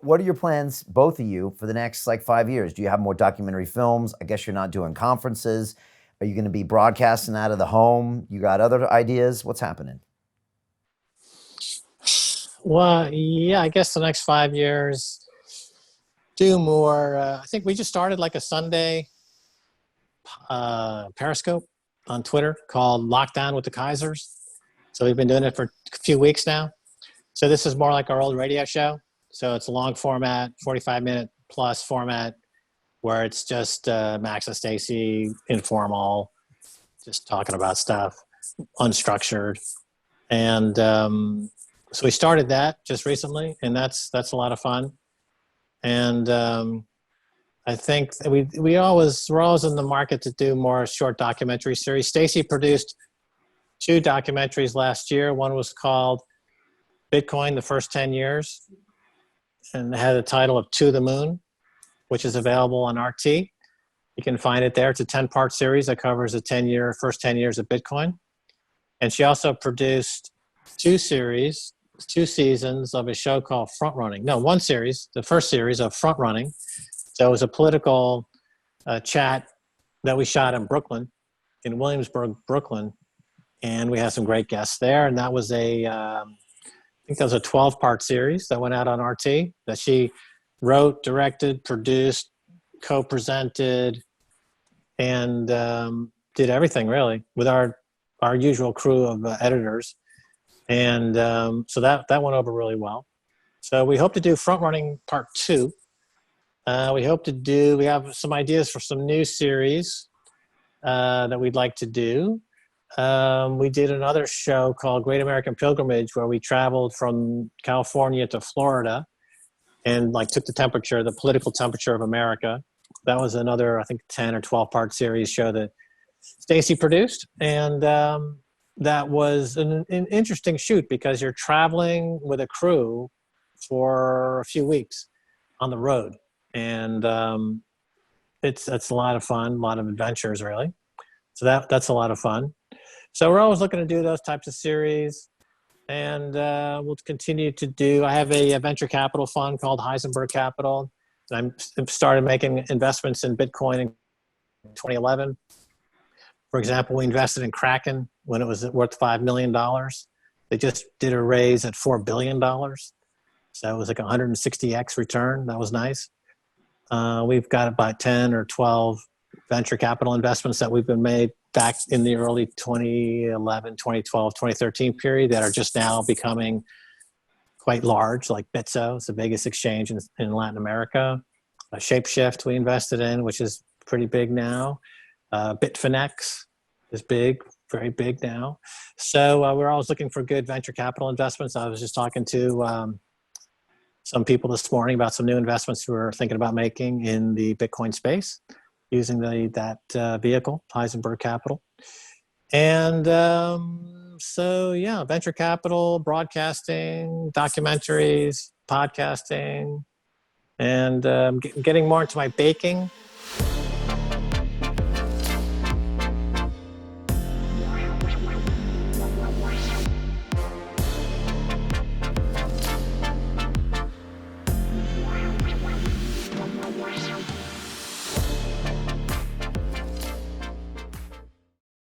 what are your plans, both of you, for the next like 5 years? Do you have more documentary films? I guess you're not doing conferences. Are you going to be broadcasting out of the home? You got other ideas? What's happening? Well, yeah, I guess the next 5 years, do more. I think we just started like a Sunday Periscope on Twitter called Lockdown with the Keisers. So we've been doing it for a few weeks now. So this is more like our old radio show. So it's a long format, 45-minute plus format, where it's just Max and Stacy, informal, just talking about stuff, unstructured. And so we started that just recently, and that's a lot of fun. And I think we're always in the market to do more short documentary series. Stacy produced 2 documentaries last year. One was called Bitcoin, the First 10 Years, and it had the title of To the Moon, which is available on RT. You can find it there. It's a 10-part series that covers the first 10 years of Bitcoin. And she also produced 2 seasons of a show called Front Running. No, one series, the first series of Front Running. So it was a political chat that we shot in Brooklyn, in Williamsburg, Brooklyn. And we had some great guests there. And that was I think that was a 12-part series that went out on RT that she wrote, directed, produced, co-presented, and did everything really with our usual crew of editors. And so that went over really well. So we hope to do Front Running Part 2. We have some ideas for some new series that we'd like to do. We did another show called Great American Pilgrimage, where we traveled from California to Florida and like took the political temperature of America. That was another, I think, 10 or 12-part series show that Stacy produced. And that was an interesting shoot because you're traveling with a crew for a few weeks on the road. And it's a lot of fun, a lot of adventures, really. So that's a lot of fun. So we're always looking to do those types of series. And we'll continue to do, I have a venture capital fund called Heisenberg Capital. And I started making investments in Bitcoin in 2011. For example, we invested in Kraken when it was worth $5 million. They just did a raise at $4 billion. So it was like 160x return. That was nice. We've got about 10 or 12 venture capital investments that we've been made back in the early 2011, 2012, 2013 period that are just now becoming quite large, like Bitso. It's the biggest exchange in Latin America. Shapeshift we invested in, which is pretty big now. Bitfinex is big, very big now. So we're always looking for good venture capital investments. I was just talking to some people this morning about some new investments we're thinking about making in the Bitcoin space using that vehicle, Heisenberg Capital. And so, yeah, venture capital, broadcasting, documentaries, podcasting, and getting more into my baking